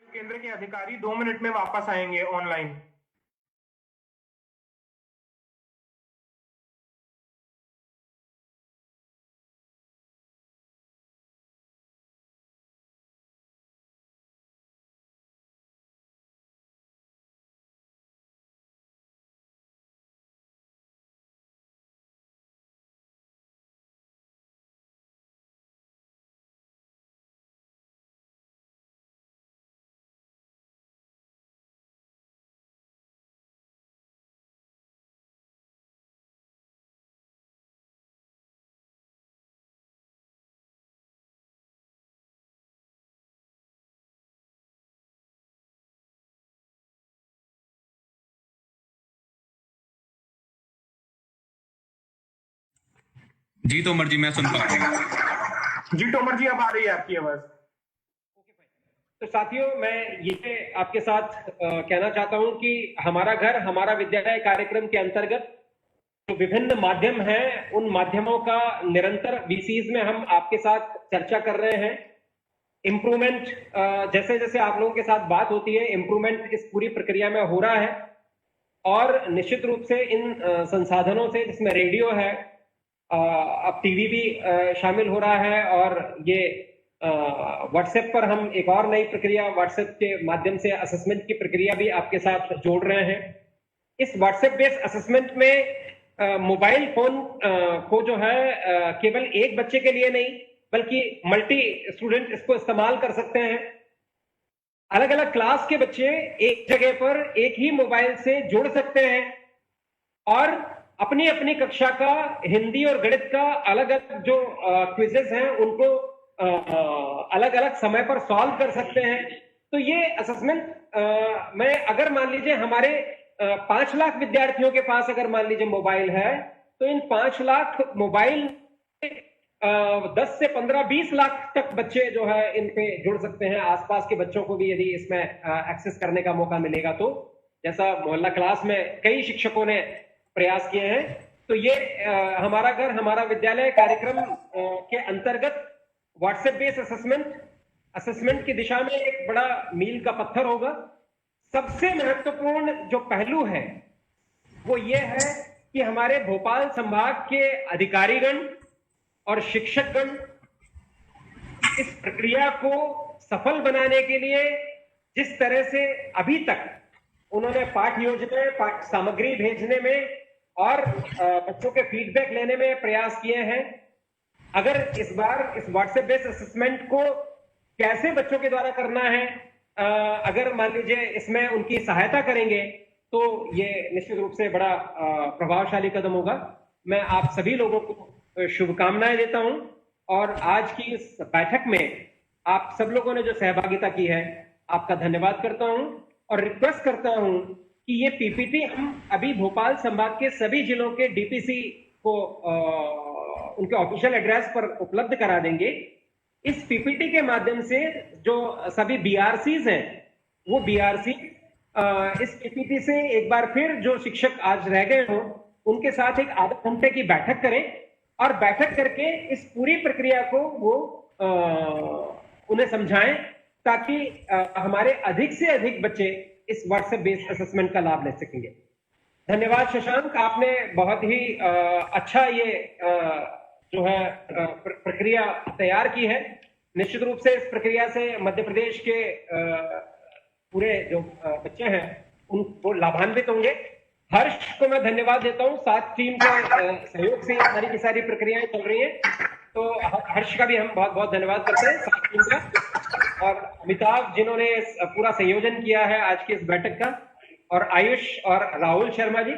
केंद्र के अधिकारी 2 मिनट में वापस आएंगे ऑनलाइन। जी तोमर जी, मैं सुन पा रहा हूँ। जी तोमर जी, अब आ रही है आपकी आवाज। तो साथियों, मैं ये आपके साथ कहना चाहता हूं कि हमारा घर हमारा विद्यालय कार्यक्रम के अंतर्गत जो विभिन्न माध्यम हैं, उन माध्यमों का निरंतर वीसीज में हम आपके साथ चर्चा कर रहे हैं। इम्प्रूवमेंट, जैसे जैसे आप लोगों के साथ बात होती है, इम्प्रूवमेंट इस पूरी प्रक्रिया में हो रहा है। और निश्चित रूप से इन संसाधनों से, जिसमें रेडियो है, अब टीवी भी शामिल हो रहा है, और ये व्हाट्सएप पर हम एक और नई प्रक्रिया, व्हाट्सएप के माध्यम से असेसमेंट की प्रक्रिया भी आपके साथ जोड़ रहे हैं। इस व्हाट्सएप बेस्ड असेसमेंट में मोबाइल फोन को जो है केवल एक बच्चे के लिए नहीं, बल्कि मल्टी स्टूडेंट इसको इस्तेमाल कर सकते हैं। अलग अलग क्लास के बच्चे एक जगह पर एक ही मोबाइल से जुड़ सकते हैं और अपनी अपनी कक्षा का हिंदी और गणित का अलग अलग जो क्विजेस हैं उनको अलग अलग समय पर सॉल्व कर सकते हैं। तो ये असेसमेंट में अगर मान लीजिए हमारे 5 लाख विद्यार्थियों के पास अगर मान लीजिए मोबाइल है, तो इन 5 लाख मोबाइल 10 से 15-20 लाख तक बच्चे जो है इन पे जुड़ सकते हैं। आसपास के बच्चों को भी यदि इसमें एक्सेस करने का मौका मिलेगा तो, जैसा मोहल्ला क्लास में कई शिक्षकों ने प्रयास किए हैं। तो ये हमारा घर हमारा विद्यालय कार्यक्रम के अंतर्गत व्हाट्सएप बेस्ड असेसमेंट की दिशा में एक बड़ा मील का पत्थर होगा। सबसे महत्वपूर्ण जो पहलू है वो ये है कि हमारे भोपाल संभाग के अधिकारीगण और शिक्षकगण इस प्रक्रिया को सफल बनाने के लिए जिस तरह से अभी तक उन्होंने पाठ योजना, पाठ सामग्री भेजने में और बच्चों के फीडबैक लेने में प्रयास किए हैं, अगर इस बार इस व्हाट्सएप बेस्ड असेसमेंट को कैसे बच्चों के द्वारा करना है, अगर मान लीजिए इसमें उनकी सहायता करेंगे तो ये निश्चित रूप से बड़ा प्रभावशाली कदम होगा। मैं आप सभी लोगों को शुभकामनाएं देता हूं और आज की इस बैठक में आप सब लोगों ने जो सहभागिता की है, आपका धन्यवाद करता हूं और रिक्वेस्ट करता हूं कि ये पीपीटी हम अभी भोपाल संभाग के सभी जिलों के डीपीसी को उनके ऑफिशियल एड्रेस पर उपलब्ध करा देंगे। इस पीपीटी के माध्यम से जो सभी बीआरसीज हैं, वो बीआरसी इस पीपीटी से एक बार फिर जो शिक्षक आज रह गए हों, उनके साथ एक आधा घंटे की बैठक करें और बैठक करके इस पूरी प्रक्रिया को वो उन्हें समझाएं, ताकि हमारे अधिक से अधिक बच्चे इस व्हाट्सएप बेस्ड असेसमेंट का लाभ ले सकेंगे। धन्यवाद शशांक, आपने बहुत ही अच्छा ये जो है प्रक्रिया तैयार की है। निश्चित रूप से इस प्रक्रिया से मध्य प्रदेश के पूरे जो बच्चे हैं उनको लाभान्वित होंगे। हर्ष को मैं धन्यवाद देता हूं, साथ टीम के सहयोग से सारी की सारी प्रक्रियाएं चल रही हैं, तो हर्ष का भी हम बहुत बहुत धन्यवाद करते हैं, साथ टीम का। और अमिताभ जिन्होंने पूरा संयोजन किया है आज की इस बैठक का, और आयुष और राहुल शर्मा जी,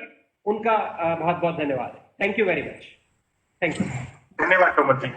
उनका बहुत बहुत धन्यवाद। Thank you very much. Thank you. धन्यवाद तोमर जी।